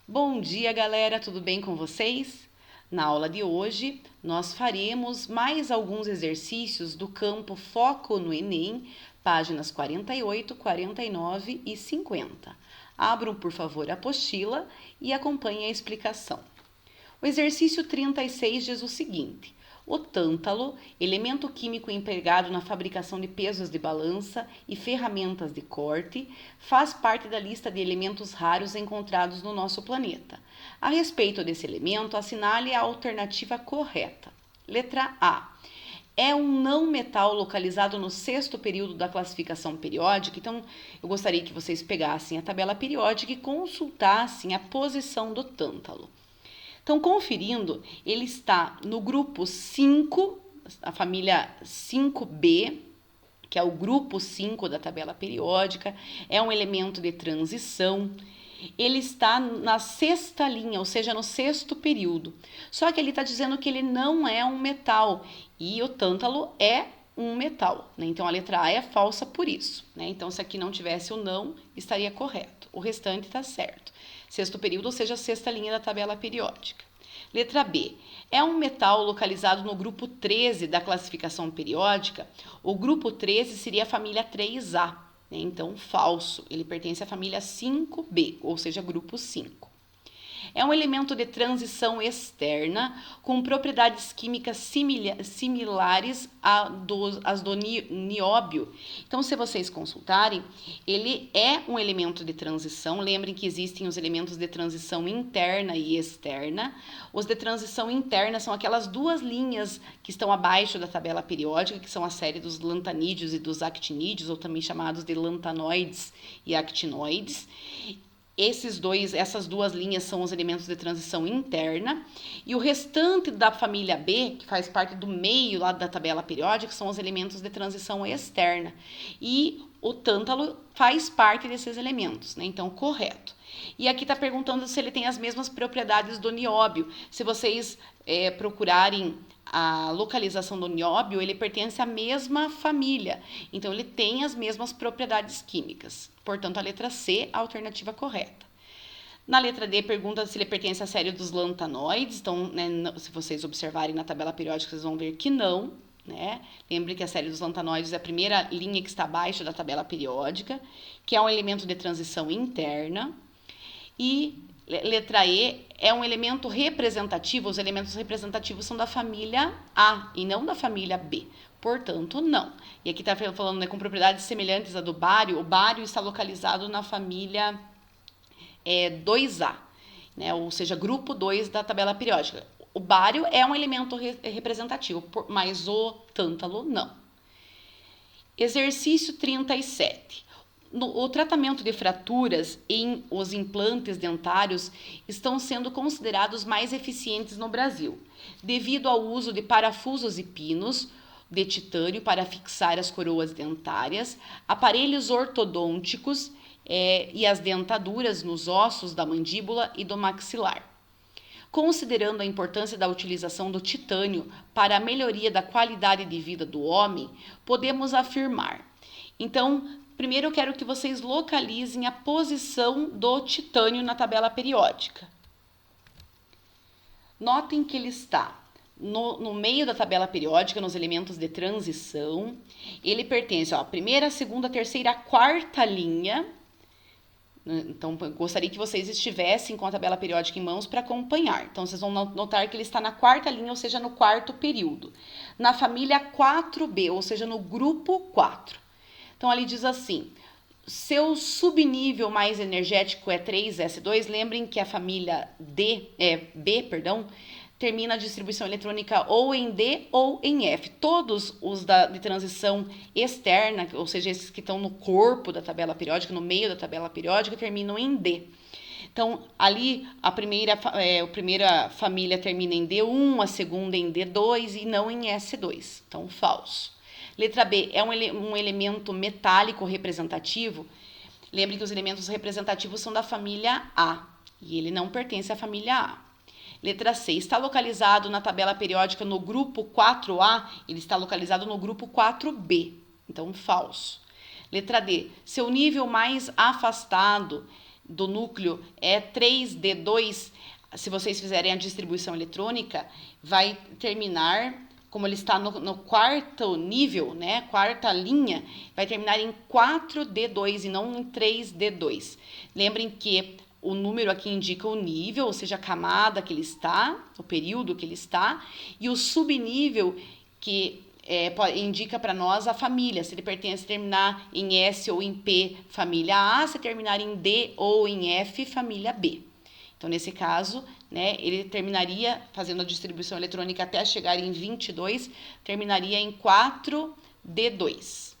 Bom dia, galera, tudo bem com vocês? Na aula de hoje, nós faremos mais alguns exercícios do campo Foco no Enem, páginas 48, 49 e 50. Abram, por favor, a apostila e acompanhem a explicação. O exercício 36 diz o seguinte: o tântalo, elemento químico empregado na fabricação de pesos de balança e ferramentas de corte, faz parte da lista de elementos raros encontrados no nosso planeta. A respeito desse elemento, assinale a alternativa correta. Letra A. É um não metal localizado no sexto período da classificação periódica. Então, eu gostaria que vocês pegassem a tabela periódica e consultassem a posição do tântalo. Então, conferindo, ele está no grupo 5, a família 5B, que é o grupo 5 da tabela periódica, é um elemento de transição. Ele está na sexta linha, ou seja, no sexto período. Só que ele está dizendo que ele não é um metal, e o tântalo é um metal, né? Então, a letra A é falsa por isso, né? Então, se aqui não tivesse o não, estaria correto. O restante está certo. Sexto período, ou seja, a sexta linha da tabela periódica. Letra B. É um metal localizado no grupo 13 da classificação periódica. O grupo 13 seria a família 3A, né? Então, falso. Ele pertence à família 5B, ou seja, grupo 5. É um elemento de transição externa com propriedades químicas similares às do nióbio. Então, se vocês consultarem, ele é um elemento de transição. Lembrem que existem os elementos de transição interna e externa. Os de transição interna são aquelas duas linhas que estão abaixo da tabela periódica, que são a série dos lantanídeos e dos actinídeos, ou também chamados de lantanoides e actinoides. Essas duas linhas são os elementos de transição interna, e o restante da família B, que faz parte do meio lá da tabela periódica, são os elementos de transição externa. E o tântalo faz parte desses elementos, né? Então, correto. E aqui está perguntando se ele tem as mesmas propriedades do nióbio. Se vocês procurarem a localização do nióbio, ele pertence à mesma família. Então, ele tem as mesmas propriedades químicas. Portanto, a letra C, a alternativa correta. Na letra D, pergunta se ele pertence à série dos lantanoides. Então, né, se vocês observarem na tabela periódica, vocês vão ver que não. Né? Lembre que a série dos lantanoides é a primeira linha que está abaixo da tabela periódica, que é um elemento de transição interna. E letra E é um elemento representativo. Os elementos representativos são da família A e não da família B. Portanto, não. E aqui está falando, né, com propriedades semelhantes à do bário. O bário está localizado na família 2A, né? Ou seja, grupo 2 da tabela periódica. O bário é um elemento representativo, mas o tântalo não. Exercício 37. O tratamento de fraturas em os implantes dentários estão sendo considerados mais eficientes no Brasil, devido ao uso de parafusos e pinos de titânio para fixar as coroas dentárias, aparelhos ortodônticos e as dentaduras nos ossos da mandíbula e do maxilar. Considerando a importância da utilização do titânio para a melhoria da qualidade de vida do homem, podemos afirmar. Então, primeiro eu quero que vocês localizem a posição do titânio na tabela periódica. Notem que ele está no meio da tabela periódica, nos elementos de transição. Ele pertence à primeira, segunda, terceira, quarta linha. Então, eu gostaria que vocês estivessem com a tabela periódica em mãos para acompanhar. Então, vocês vão notar que ele está na quarta linha, ou seja, no quarto período. Na família 4B, ou seja, no grupo 4. Então, ali diz assim: seu subnível mais energético é 3s2. Lembrem que a família B, termina a distribuição eletrônica ou em D ou em F. Todos os de transição externa, ou seja, esses que estão no corpo da tabela periódica, no meio da tabela periódica, terminam em D. Então, ali, a primeira família termina em D1, a segunda em D2 e não em S2. Então, falso. Letra B, é um elemento metálico representativo. Lembre que os elementos representativos são da família A e ele não pertence à família A. Letra C, está localizado na tabela periódica no grupo 4A, ele está localizado no grupo 4B, então falso. Letra D, seu nível mais afastado do núcleo é 3D2, se vocês fizerem a distribuição eletrônica, vai terminar, como ele está no quarto nível, né, quarta linha, vai terminar em 4D2 e não em 3D2. Lembrem que o número aqui indica o nível, ou seja, a camada que ele está, o período que ele está, e o subnível que indica para nós a família, se ele pertence a terminar em S ou em P, família A, se terminar em D ou em F, família B. Então, nesse caso, né, ele terminaria, fazendo a distribuição eletrônica até chegar em 22, terminaria em 4D2.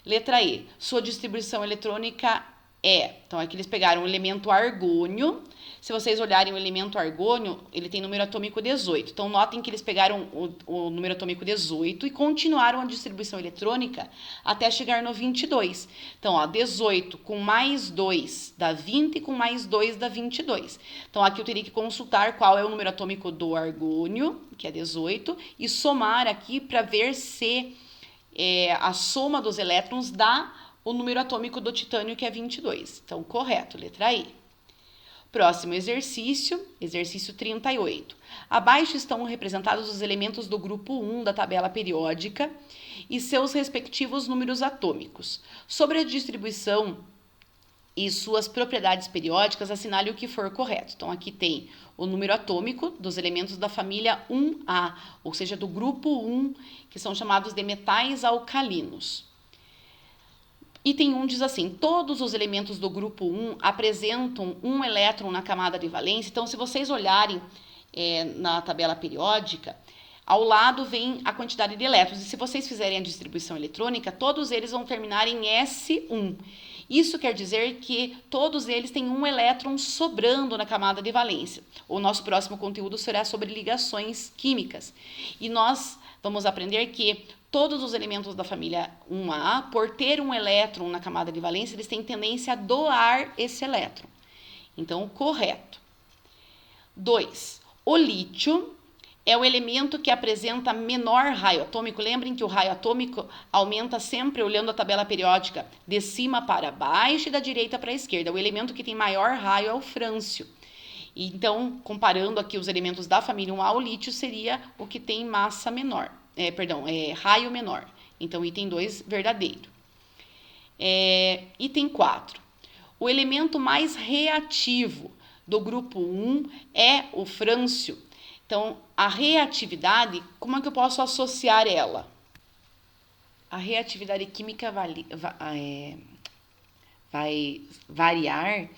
Letra E, sua distribuição eletrônica é. Então, aqui eles pegaram o elemento argônio. Se vocês olharem o elemento argônio, ele tem número atômico 18. Então, notem que eles pegaram o número atômico 18 e continuaram a distribuição eletrônica até chegar no 22. Então, ó, 18 com mais 2 dá 20 e com mais 2 dá 22. Então, aqui eu teria que consultar qual é o número atômico do argônio, que é 18, e somar aqui para ver se a soma dos elétrons dá o número atômico do titânio, que é 22. Então, correto, letra I. Próximo exercício, exercício 38. Abaixo estão representados os elementos do grupo 1 da tabela periódica e seus respectivos números atômicos. Sobre a distribuição e suas propriedades periódicas, assinale o que for correto. Então, aqui tem o número atômico dos elementos da família 1A, ou seja, do grupo 1, que são chamados de metais alcalinos. Item 1 diz assim, todos os elementos do grupo 1 apresentam um elétron na camada de valência. Então, se vocês olharem na tabela periódica, ao lado vem a quantidade de elétrons. E se vocês fizerem a distribuição eletrônica, todos eles vão terminar em S1. Isso quer dizer que todos eles têm um elétron sobrando na camada de valência. O nosso próximo conteúdo será sobre ligações químicas. E nós vamos aprender que todos os elementos da família 1A, por ter um elétron na camada de valência, eles têm tendência a doar esse elétron. Então, correto. 2. O lítio é o elemento que apresenta menor raio atômico. Lembrem que o raio atômico aumenta sempre olhando a tabela periódica de cima para baixo e da direita para a esquerda. O elemento que tem maior raio é o frâncio. Então, comparando aqui os elementos da família 1A, o lítio seria o que tem massa menor. Raio menor. Então, item 2, verdadeiro. Item 4. O elemento mais reativo do grupo 1 é o frâncio. Então, a reatividade, como é que eu posso associar ela? A reatividade química vai variar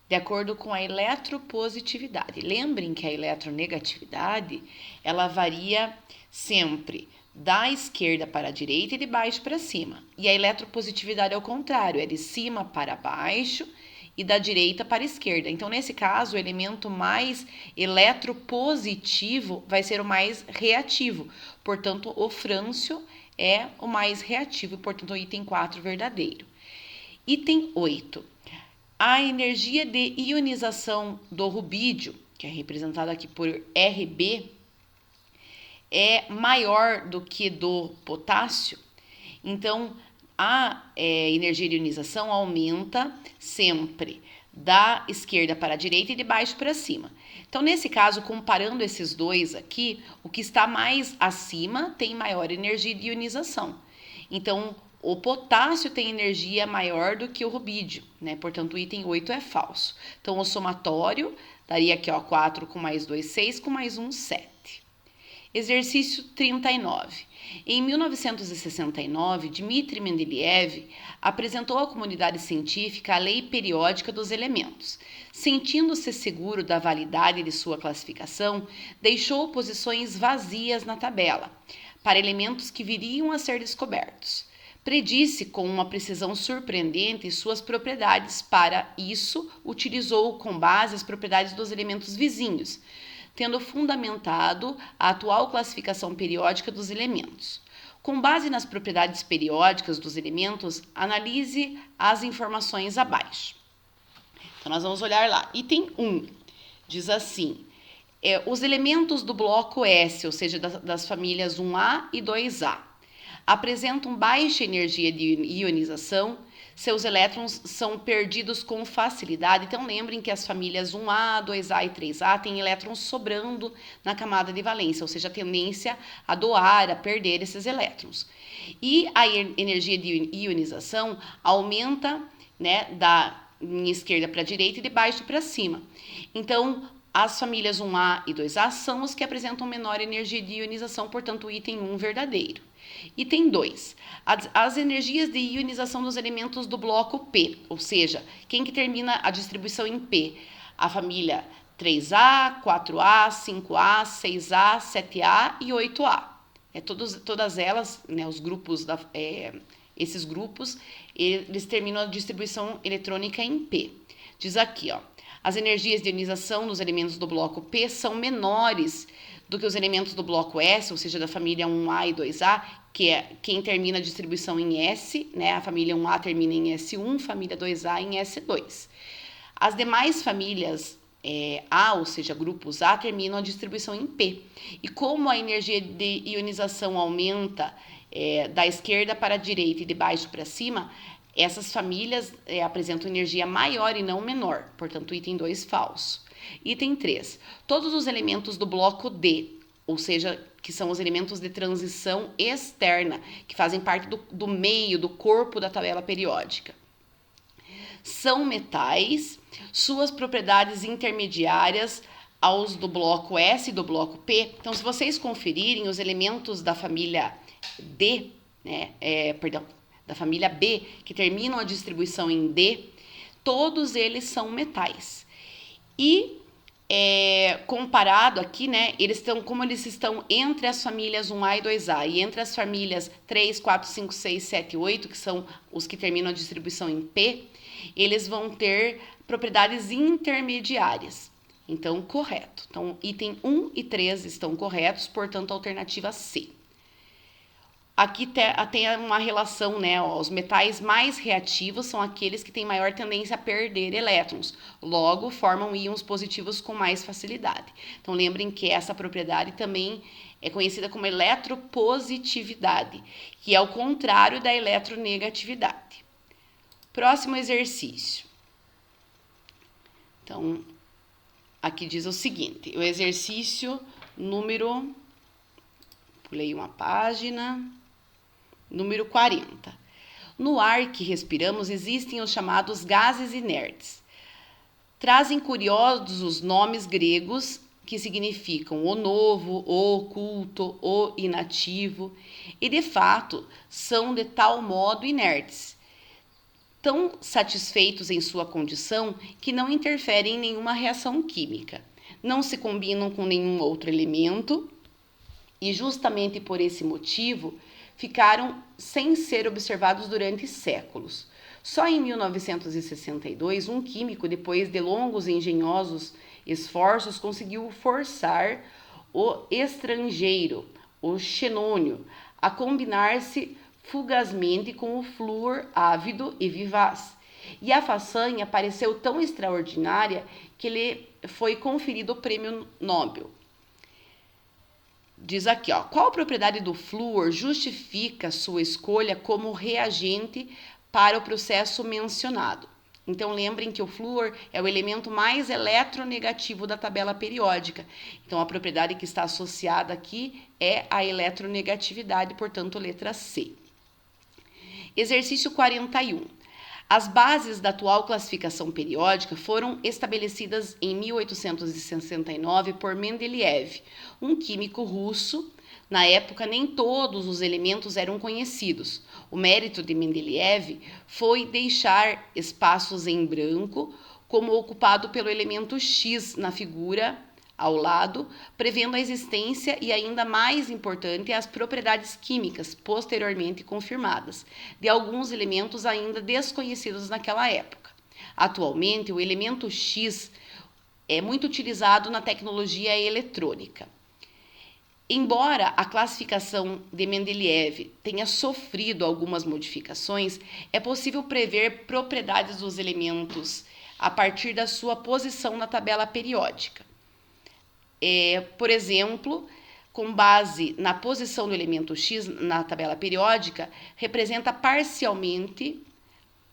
de acordo com a eletropositividade. Lembrem que a eletronegatividade, ela varia sempre da esquerda para a direita e de baixo para cima. E a eletropositividade é o contrário, é de cima para baixo e da direita para a esquerda. Então, nesse caso, o elemento mais eletropositivo vai ser o mais reativo. Portanto, o frâncio é o mais reativo, e, portanto, o item 4 verdadeiro. Item 8. A energia de ionização do rubídio, que é representada aqui por RB, é maior do que do potássio. Então, a energia de ionização aumenta sempre da esquerda para a direita e de baixo para cima. Então, nesse caso, comparando esses dois aqui, o que está mais acima tem maior energia de ionização. Então, o potássio tem energia maior do que o rubídio, né? Portanto, o item 8 é falso. Então, o somatório daria aqui, ó, 4 com mais 2, 6, com mais 1, 7. Exercício 39. Em 1969, Dmitri Mendeleev apresentou à comunidade científica a lei periódica dos elementos. Sentindo-se seguro da validade de sua classificação, deixou posições vazias na tabela, para elementos que viriam a ser descobertos. Predisse com uma precisão surpreendente suas propriedades. Para isso, utilizou com base as propriedades dos elementos vizinhos, tendo fundamentado a atual classificação periódica dos elementos. Com base nas propriedades periódicas dos elementos, analise as informações abaixo. Então, nós vamos olhar lá. Item 1 diz assim, os elementos do bloco S, ou seja, das famílias 1A e 2A, apresentam baixa energia de ionização, seus elétrons são perdidos com facilidade. Então, lembrem que as famílias 1A, 2A e 3A têm elétrons sobrando na camada de valência, ou seja, a tendência a doar, a perder esses elétrons. E a energia de ionização aumenta, né, da esquerda para a direita e de baixo para cima. Então, as famílias 1A e 2A são os que apresentam menor energia de ionização, portanto, o item 1 verdadeiro. Item 2. As energias de ionização dos elementos do bloco P, ou seja, quem que termina a distribuição em P? A família 3A, 4A, 5A, 6A, 7A e 8A. Todas elas, né, os grupos, esses grupos, eles terminam a distribuição eletrônica em P. Diz aqui, ó, as energias de ionização dos elementos do bloco P são menores do que os elementos do bloco S, ou seja, da família 1A e 2A, que é quem termina a distribuição em S, né? A família 1A termina em S1, família 2A em S2. As demais famílias A, ou seja, grupos A, terminam a distribuição em P. E como a energia de ionização aumenta da esquerda para a direita e de baixo para cima, essas famílias apresentam energia maior e não menor, portanto, item 2 falso. Item 3. Todos os elementos do bloco D, ou seja, que são os elementos de transição externa, que fazem parte do meio, do corpo da tabela periódica, são metais, suas propriedades intermediárias aos do bloco S e do bloco P. Então, se vocês conferirem os elementos da família D, né, da família B, que terminam a distribuição em D, todos eles são metais. E comparado aqui, né, como eles estão entre as famílias 1A e 2A e entre as famílias 3, 4, 5, 6, 7 e 8, que são os que terminam a distribuição em P, eles vão ter propriedades intermediárias. Então, correto. Então, item 1 e 3 estão corretos, portanto, alternativa C. Aqui tem uma relação, né? Ó, os metais mais reativos são aqueles que têm maior tendência a perder elétrons, logo formam íons positivos com mais facilidade. Então, lembrem que essa propriedade também é conhecida como eletropositividade, que é o contrário da eletronegatividade. Próximo exercício. Então, aqui diz o seguinte, o exercício número... Pulei uma página... Número 40. No ar que respiramos existem os chamados gases inertes. Trazem curiosos os nomes gregos que significam o novo, o oculto, o inativo, e de fato são de tal modo inertes, tão satisfeitos em sua condição que não interferem em nenhuma reação química, não se combinam com nenhum outro elemento e justamente por esse motivo ficaram sem ser observados durante séculos. Só em 1962, um químico, depois de longos e engenhosos esforços, conseguiu forçar o estrangeiro, o xenônio, a combinar-se fugazmente com o flúor ávido e vivaz. E a façanha pareceu tão extraordinária que lhe foi conferido o prêmio Nobel. Diz aqui, ó, qual propriedade do flúor justifica sua escolha como reagente para o processo mencionado? Então, lembrem que o flúor é o elemento mais eletronegativo da tabela periódica. Então, a propriedade que está associada aqui é a eletronegatividade, portanto, letra C. Exercício 41. As bases da atual classificação periódica foram estabelecidas em 1869 por Mendeleev, um químico russo. Na época, nem todos os elementos eram conhecidos. O mérito de Mendeleev foi deixar espaços em branco, como ocupado pelo elemento X na figura ao lado, prevendo a existência e, ainda mais importante, as propriedades químicas posteriormente confirmadas, de alguns elementos ainda desconhecidos naquela época. Atualmente, o elemento X é muito utilizado na tecnologia eletrônica. Embora a classificação de Mendeleev tenha sofrido algumas modificações, é possível prever propriedades dos elementos a partir da sua posição na tabela periódica. Por exemplo, com base na posição do elemento X na tabela periódica, representa parcialmente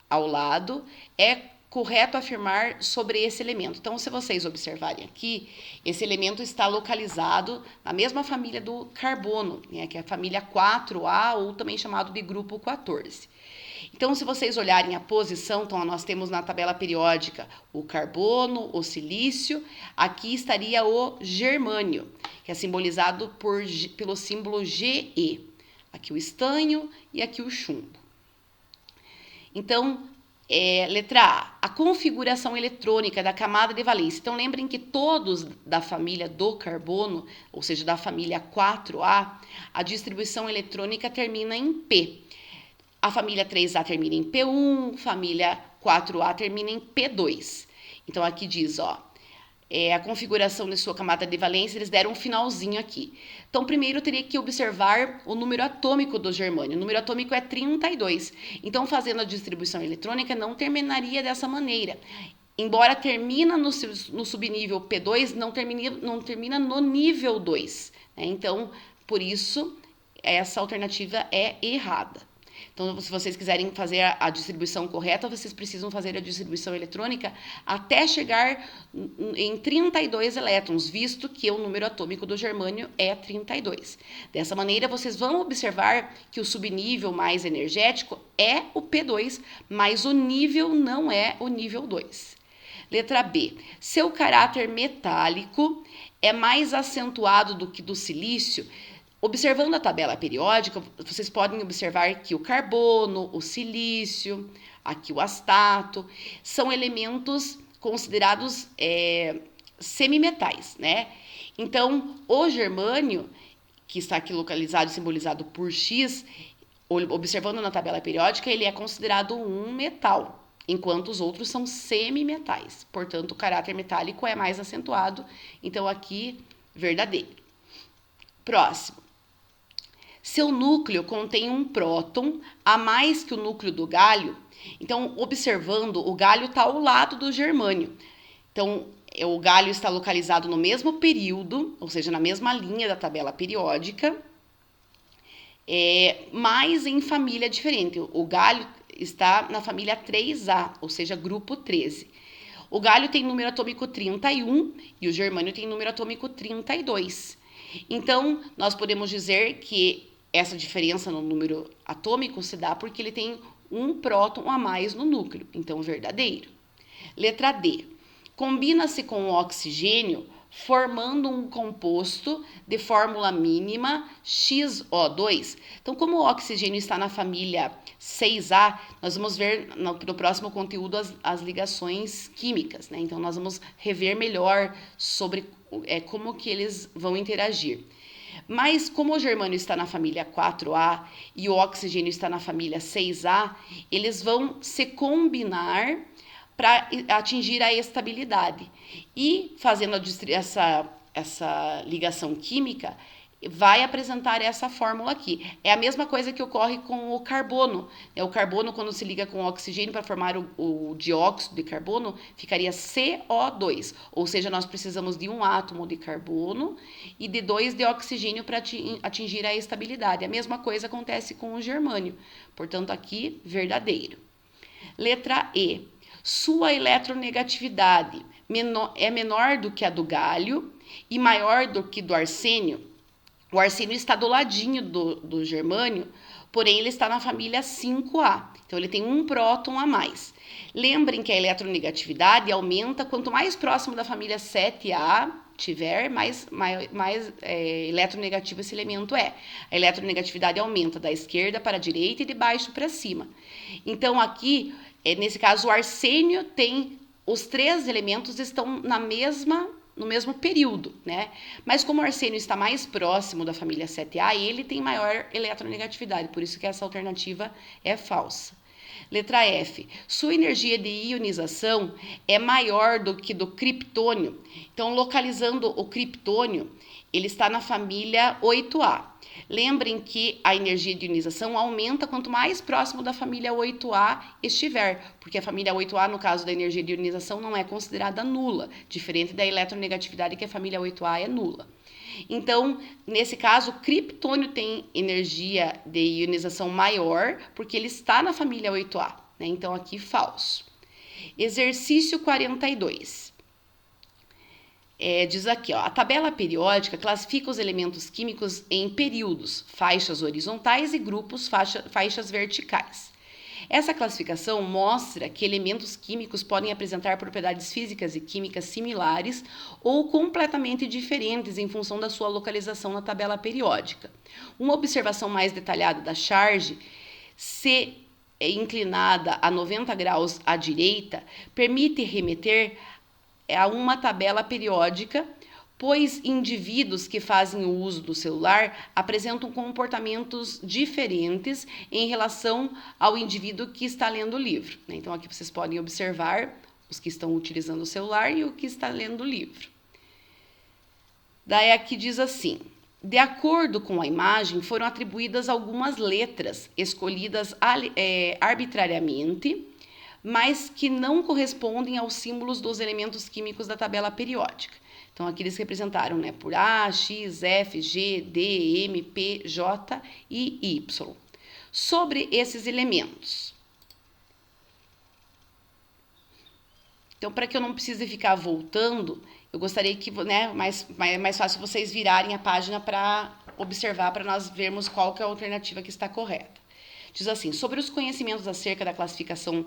ao lado, é correto afirmar sobre esse elemento. Então, se vocês observarem aqui, esse elemento está localizado na mesma família do carbono, né, que é a família 4A, ou também chamado de grupo 14. Então, se vocês olharem a posição, então nós temos na tabela periódica o carbono, o silício, aqui estaria o germânio, que é simbolizado pelo símbolo Ge. Aqui o estanho e aqui o chumbo. Então, letra A configuração eletrônica da camada de valência. Então, lembrem que todos da família do carbono, ou seja, da família 4A, a distribuição eletrônica termina em P. A família 3A termina em P1, família 4A termina em P2. Então, aqui diz, a configuração de sua camada de valência, eles deram um finalzinho aqui. Então, primeiro eu teria que observar o número atômico do germânio. O número atômico é 32. Então, fazendo a distribuição eletrônica, não terminaria dessa maneira. Embora termina no subnível P2, não termina no nível 2. Né? Então, por isso, essa alternativa é errada. Então, se vocês quiserem fazer a distribuição correta, vocês precisam fazer a distribuição eletrônica até chegar em 32 elétrons, visto que o número atômico do germânio é 32. Dessa maneira, vocês vão observar que o subnível mais energético é o P2, mas o nível não é o nível 2. Letra B. Seu caráter metálico é mais acentuado do que do silício. Observando a tabela periódica, vocês podem observar que o carbono, o silício, aqui o astato, são elementos considerados semimetais, né? Então, o germânio, que está aqui localizado e simbolizado por X, observando na tabela periódica, ele é considerado um metal, enquanto os outros são semimetais. Portanto, o caráter metálico é mais acentuado, então aqui, verdadeiro. Próximo. Seu núcleo contém um próton a mais que o núcleo do galho. Então, observando, o galho está ao lado do germânio. Então, o galho está localizado no mesmo período, ou seja, na mesma linha da tabela periódica, mas em família diferente. O galho está na família 3A, ou seja, grupo 13. O galho tem número atômico 31 e o germânio tem número atômico 32. Então, nós podemos dizer que essa diferença no número atômico se dá porque ele tem um próton a mais no núcleo, então verdadeiro. Letra D. Combina-se com o oxigênio formando um composto de fórmula mínima XO2. Então, como o oxigênio está na família 6A, nós vamos ver no próximo conteúdo as ligações químicas, né? Então, nós vamos rever melhor sobre como que eles vão interagir. Mas como o germânio está na família 4A e o oxigênio está na família 6A, eles vão se combinar para atingir a estabilidade. E fazendo essa ligação química, vai apresentar essa fórmula aqui. É a mesma coisa que ocorre com o carbono. O carbono, quando se liga com o oxigênio para formar o dióxido de carbono, ficaria CO2. Ou seja, nós precisamos de um átomo de carbono e de 2 de oxigênio para atingir a estabilidade. A mesma coisa acontece com o germânio. Portanto, aqui, verdadeiro. Letra E. Sua eletronegatividade é menor do que a do galho e maior do que do arsênio. O arsênio está do ladinho do germânio, porém ele está na família 5A. Então, ele tem um próton a mais. Lembrem que a eletronegatividade aumenta quanto mais próximo da família 7A tiver, mais eletronegativo esse elemento é. A eletronegatividade aumenta da esquerda para a direita e de baixo para cima. Então, aqui, nesse caso, o arsênio tem... Os 3 elementos estão no mesmo período, né? Mas como o arsênio está mais próximo da família 7A, ele tem maior eletronegatividade, por isso que essa alternativa é falsa. Letra F. Sua energia de ionização é maior do que do criptônio. Então, localizando o criptônio, ele está na família 8A. Lembrem que a energia de ionização aumenta quanto mais próximo da família 8A estiver, porque a família 8A, no caso da energia de ionização, não é considerada nula, diferente da eletronegatividade, que a família 8A é nula. Então, nesse caso, o criptônio tem energia de ionização maior, porque ele está na família 8A. né? Então, aqui, falso. Exercício 42. Diz aqui, ó, a tabela periódica classifica os elementos químicos em períodos, faixas horizontais e grupos, faixas verticais. Essa classificação mostra que elementos químicos podem apresentar propriedades físicas e químicas similares ou completamente diferentes em função da sua localização na tabela periódica. Uma observação mais detalhada da charge, se inclinada a 90 graus à direita, permite remeter a uma tabela periódica, pois indivíduos que fazem o uso do celular apresentam comportamentos diferentes em relação ao indivíduo que está lendo o livro. Então, aqui vocês podem observar os que estão utilizando o celular e o que está lendo o livro. Daí aqui diz assim: de acordo com a imagem, foram atribuídas algumas letras escolhidas arbitrariamente, mas que não correspondem aos símbolos dos elementos químicos da tabela periódica. Então, aqui eles representaram, né, por A, X, F, G, D, M, P, J e Y. Sobre esses elementos. Então, para que eu não precise ficar voltando, eu gostaria que, né, mais fácil vocês virarem a página para observar, para nós vermos qual que é a alternativa que está correta. Diz assim: sobre os conhecimentos acerca da classificação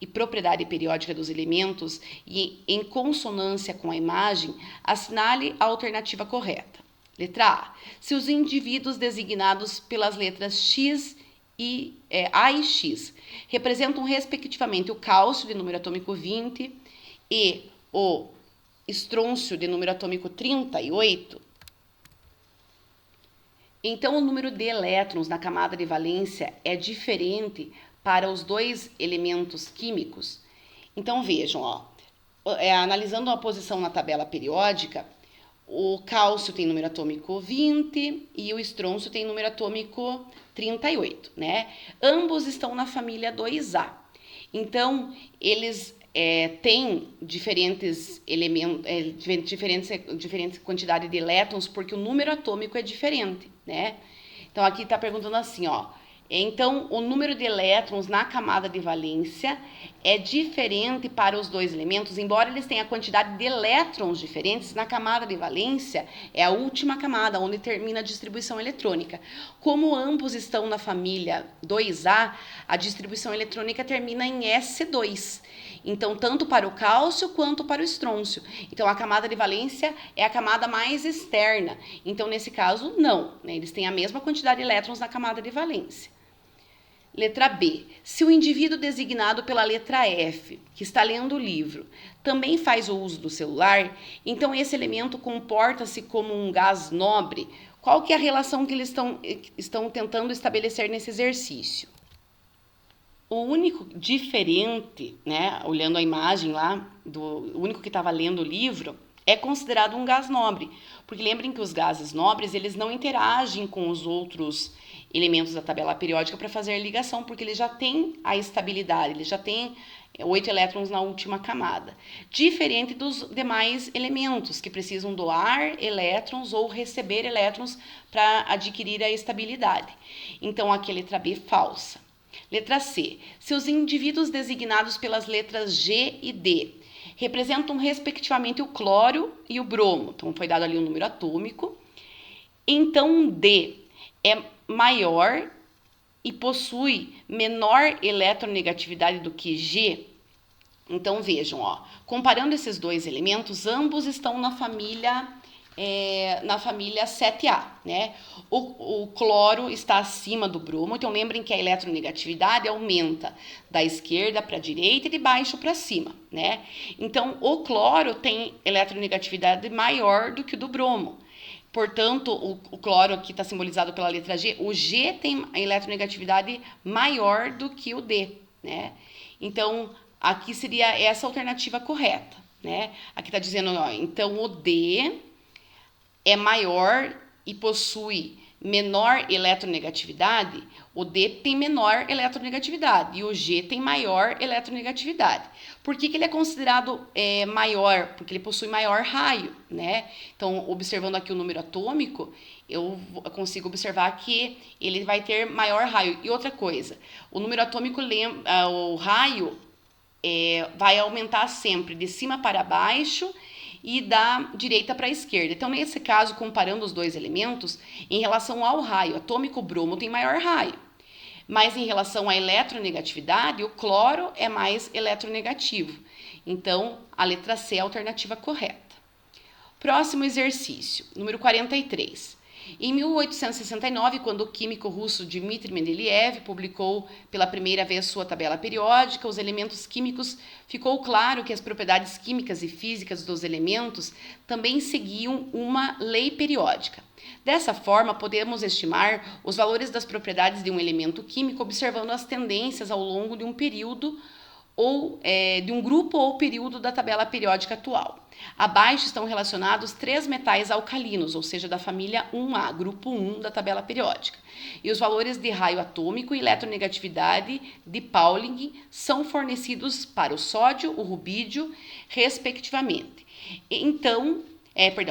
e propriedade periódica dos elementos e em consonância com a imagem, assinale a alternativa correta. Letra A. Se os indivíduos designados pelas letras X A e X representam respectivamente o cálcio de número atômico 20 e o estrôncio de número atômico 38, então o número de elétrons na camada de valência é diferente para os dois elementos químicos. Então vejam, ó, analisando a posição na tabela periódica, o cálcio tem número atômico 20 e o estrôncio tem número atômico 38, né? Ambos estão na família 2A. Então, eles têm diferentes elementos, diferentes quantidades de elétrons, porque o número atômico é diferente, né? Então, aqui está perguntando assim, ó. Então, o número de elétrons na camada de valência é diferente para os dois elementos, embora eles tenham a quantidade de elétrons diferentes, na camada de valência é a última camada, onde termina a distribuição eletrônica. Como ambos estão na família 2A, a distribuição eletrônica termina em S2. Então, tanto para o cálcio quanto para o estrôncio. Então, a camada de valência é a camada mais externa. Então, nesse caso, não, né? Eles têm a mesma quantidade de elétrons na camada de valência. Letra B. Se o indivíduo designado pela letra F, que está lendo o livro, também faz o uso do celular, então esse elemento comporta-se como um gás nobre. Qual que é a relação que eles estão tentando estabelecer nesse exercício? O único diferente, né, olhando a imagem lá, o único que estava lendo o livro, é considerado um gás nobre. Porque lembrem que os gases nobres, eles não interagem com os outros elementos da tabela periódica para fazer ligação, porque eles já têm a estabilidade, eles já têm 8 elétrons na última camada. Diferente dos demais elementos, que precisam doar elétrons ou receber elétrons para adquirir a estabilidade. Então, aqui a letra B falsa. Letra C. Se os indivíduos designados pelas letras G e D representam respectivamente o cloro e o bromo, então foi dado ali o número atômico, então D é maior e possui menor eletronegatividade do que G. Então vejam, ó, comparando esses dois elementos, ambos estão na família 7A, né? O cloro está acima do bromo, então lembrem que a eletronegatividade aumenta da esquerda para a direita e de baixo para cima, né? Então, o cloro tem eletronegatividade maior do que o do bromo. Portanto, o cloro aqui está simbolizado pela letra G. O G tem a eletronegatividade maior do que o D, né? Então, aqui seria essa a alternativa correta, né? Aqui está dizendo, ó, então o D é maior e possui menor eletronegatividade, o D tem menor eletronegatividade e o G tem maior eletronegatividade. Por que ele é considerado maior? Porque ele possui maior raio, né? Então, observando aqui o número atômico, eu consigo observar que ele vai ter maior raio. E outra coisa, o número atômico, o raio vai aumentar sempre de cima para baixo e da direita para a esquerda. Então, nesse caso, comparando os dois elementos, em relação ao raio atômico, o bromo tem maior raio. Mas em relação à eletronegatividade, o cloro é mais eletronegativo. Então, a letra C é a alternativa correta. Próximo exercício, número 43. Em 1869, quando o químico russo Dmitry Mendeleev publicou pela primeira vez sua tabela periódica, os elementos químicos, ficou claro que as propriedades químicas e físicas dos elementos também seguiam uma lei periódica. Dessa forma, podemos estimar os valores das propriedades de um elemento químico observando as tendências ao longo de um período ou de um grupo ou período da tabela periódica atual. Abaixo estão relacionados 3 metais alcalinos, ou seja, da família 1A, grupo 1 da tabela periódica. E os valores de raio atômico e eletronegatividade de Pauling são fornecidos para o sódio, o rubídio, respectivamente.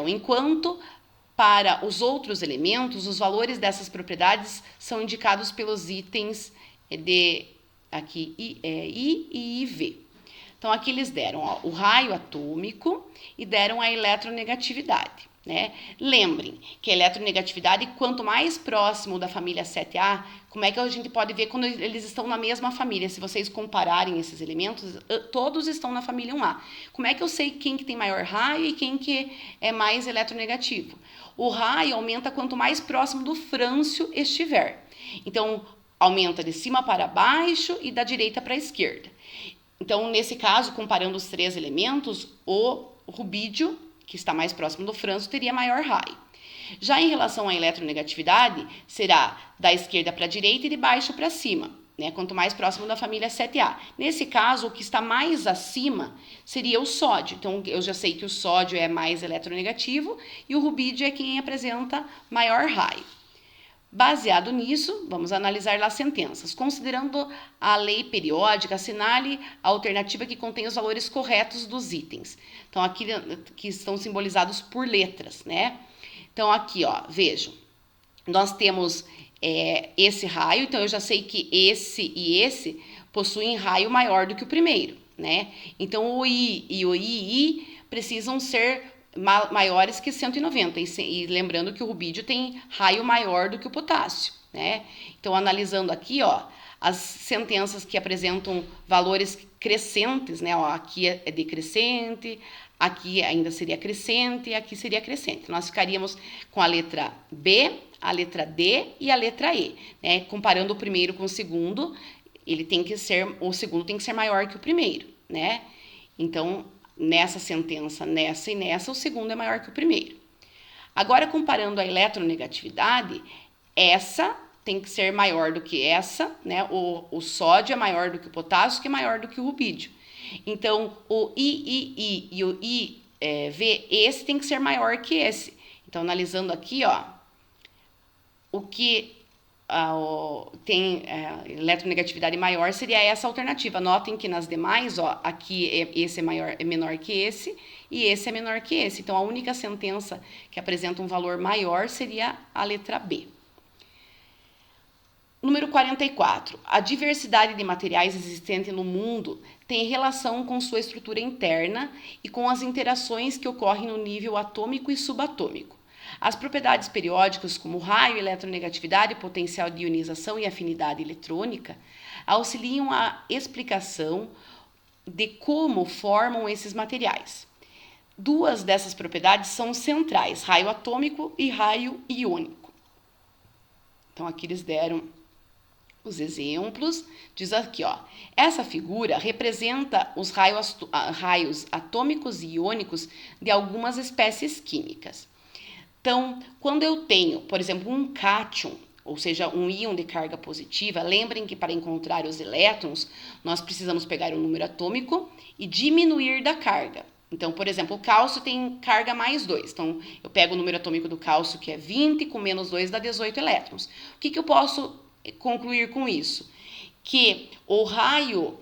Enquanto para os outros elementos, os valores dessas propriedades são indicados pelos itens de aqui I e IV. Então, aqui eles deram o raio atômico e deram a eletronegatividade, né? Lembrem que a eletronegatividade, quanto mais próximo da família 7A, como é que a gente pode ver quando eles estão na mesma família? Se vocês compararem esses elementos, todos estão na família 1A. Como é que eu sei quem que tem maior raio e quem que é mais eletronegativo? O raio aumenta quanto mais próximo do frâncio estiver. Então, aumenta de cima para baixo e da direita para a esquerda. Então, nesse caso, comparando os 3 elementos, o rubídio, que está mais próximo do frâncio, teria maior raio. Já em relação à eletronegatividade, será da esquerda para a direita e de baixo para cima, né? Quanto mais próximo da família 7A. Nesse caso, o que está mais acima seria o sódio. Então, eu já sei que o sódio é mais eletronegativo e o rubídio é quem apresenta maior raio. Baseado nisso, vamos analisar as sentenças. Considerando a lei periódica, assinale a alternativa que contém os valores corretos dos itens. Então, aqui que estão simbolizados por letras, né? Então, aqui, ó, vejam. Nós temos esse raio, então eu já sei que esse e esse possuem raio maior do que o primeiro, né? Então, o I e o II precisam ser maiores que 190, e lembrando que o rubídio tem raio maior do que o potássio, né? Então, analisando aqui, ó, as sentenças que apresentam valores crescentes, né? Ó, aqui é decrescente, aqui ainda seria crescente e aqui seria crescente. Nós ficaríamos com a letra B, a letra D e a letra E, né? Comparando o primeiro com o segundo, o segundo tem que ser maior que o primeiro, né? Então, nessa sentença, nessa e nessa, o segundo é maior que o primeiro. Agora, comparando a eletronegatividade, essa tem que ser maior do que essa, né? O sódio é maior do que o potássio, que é maior do que o rubídio. Então, o III e o IV, esse tem que ser maior que esse. Então, analisando aqui, ó, o que tem eletronegatividade maior seria essa alternativa. Notem que nas demais, ó, aqui esse é menor que esse e esse é menor que esse. Então, a única sentença que apresenta um valor maior seria a letra B. Número 44. A diversidade de materiais existente no mundo tem relação com sua estrutura interna e com as interações que ocorrem no nível atômico e subatômico. As propriedades periódicas, como raio, eletronegatividade, potencial de ionização e afinidade eletrônica, auxiliam a explicação de como formam esses materiais. 2 dessas propriedades são centrais, raio atômico e raio iônico. Então, aqui eles deram os exemplos. Diz aqui, ó, essa figura representa os raios atômicos e iônicos de algumas espécies químicas. Então, quando eu tenho, por exemplo, um cátion, ou seja, um íon de carga positiva, lembrem que para encontrar os elétrons, nós precisamos pegar o número atômico e diminuir da carga. Então, por exemplo, o cálcio tem carga mais 2. Então, eu pego o número atômico do cálcio, que é 20, com menos 2 dá 18 elétrons. O que eu posso concluir com isso? Que o raio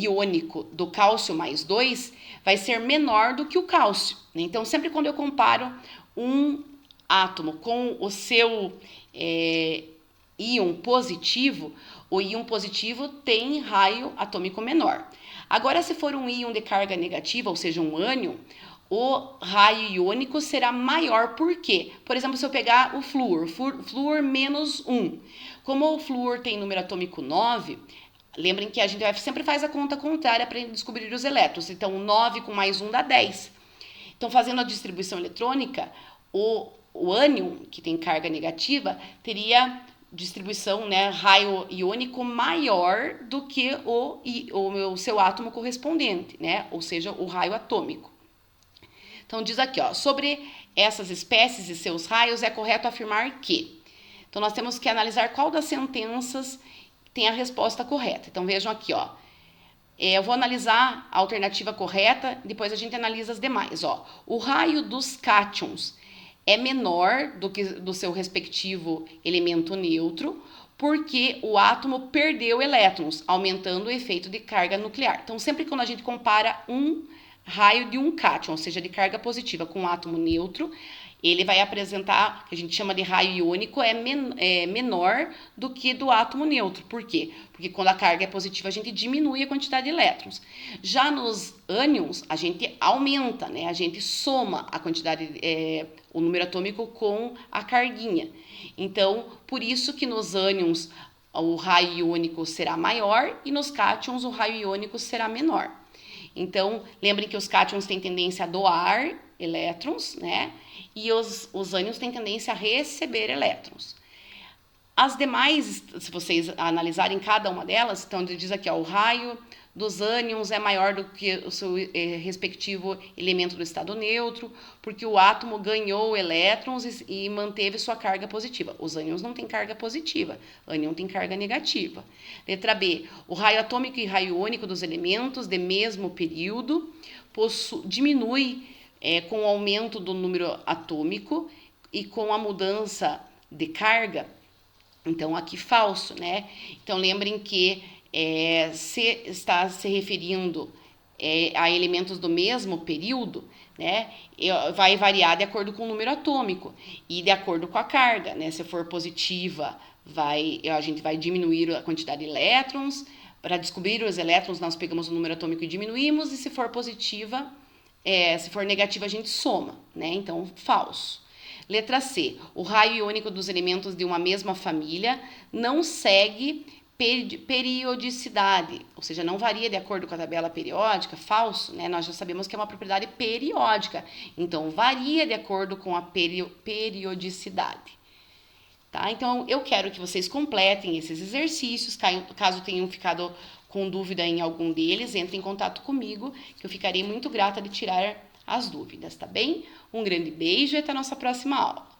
iônico do cálcio mais 2 vai ser menor do que o cálcio. Né? Então, sempre quando eu comparo um átomo com o seu íon positivo, o íon positivo tem raio atômico menor. Agora, se for um íon de carga negativa, ou seja, um ânion, o raio iônico será maior. Por quê? Por exemplo, se eu pegar o flúor, flúor menos 1. Como o flúor tem número atômico 9, lembrem que a gente sempre faz a conta contrária para descobrir os elétrons. Então, 9 com mais 1 dá 10. Então, fazendo a distribuição eletrônica, o ânion, que tem carga negativa, teria distribuição, né, raio iônico maior do que o seu átomo correspondente, né, ou seja, o raio atômico. Então, diz aqui, ó, sobre essas espécies e seus raios, é correto afirmar que. Então, nós temos que analisar qual das sentenças tem a resposta correta. Então, vejam aqui, ó. Eu vou analisar a alternativa correta, depois a gente analisa as demais, ó. O raio dos cátions é menor do que do seu respectivo elemento neutro, porque o átomo perdeu elétrons, aumentando o efeito de carga nuclear. Então, sempre quando a gente compara um raio de um cátion, ou seja, de carga positiva, com um átomo neutro, ele vai apresentar, que a gente chama de raio iônico, menor do que do átomo neutro. Por quê? Porque quando a carga é positiva, a gente diminui a quantidade de elétrons. Já nos ânions, a gente aumenta, né? A gente soma a quantidade, o número atômico com a carguinha. Então, por isso que nos ânions o raio iônico será maior e nos cátions o raio iônico será menor. Então, lembrem que os cátions têm tendência a doar elétrons, né? E os ânions têm tendência a receber elétrons. As demais, se vocês analisarem cada uma delas, então diz aqui, ó, o raio dos ânions é maior do que o seu respectivo elemento do estado neutro, porque o átomo ganhou elétrons e manteve sua carga positiva. Os ânions não têm carga positiva, ânion tem carga negativa. Letra B, o raio atômico e raio iônico dos elementos de mesmo período diminui com o aumento do número atômico e com a mudança de carga. Então, aqui falso, né? Então, lembrem que se está se referindo a elementos do mesmo período, né? Vai variar de acordo com o número atômico e de acordo com a carga, né? Se for positiva, a gente vai diminuir a quantidade de elétrons. Para descobrir os elétrons, nós pegamos o número atômico e diminuímos, e se for positiva, se for negativa, a gente soma, né? Então, falso. Letra C. O raio iônico dos elementos de uma mesma família não segue periodicidade, ou seja, não varia de acordo com a tabela periódica. Falso, né? Nós já sabemos que é uma propriedade periódica, então varia de acordo com a periodicidade. Tá? Então, eu quero que vocês completem esses exercícios. Caso tenham ficado com dúvida em algum deles, entre em contato comigo, que eu ficarei muito grata de tirar as dúvidas, tá bem? Um grande beijo e até a nossa próxima aula.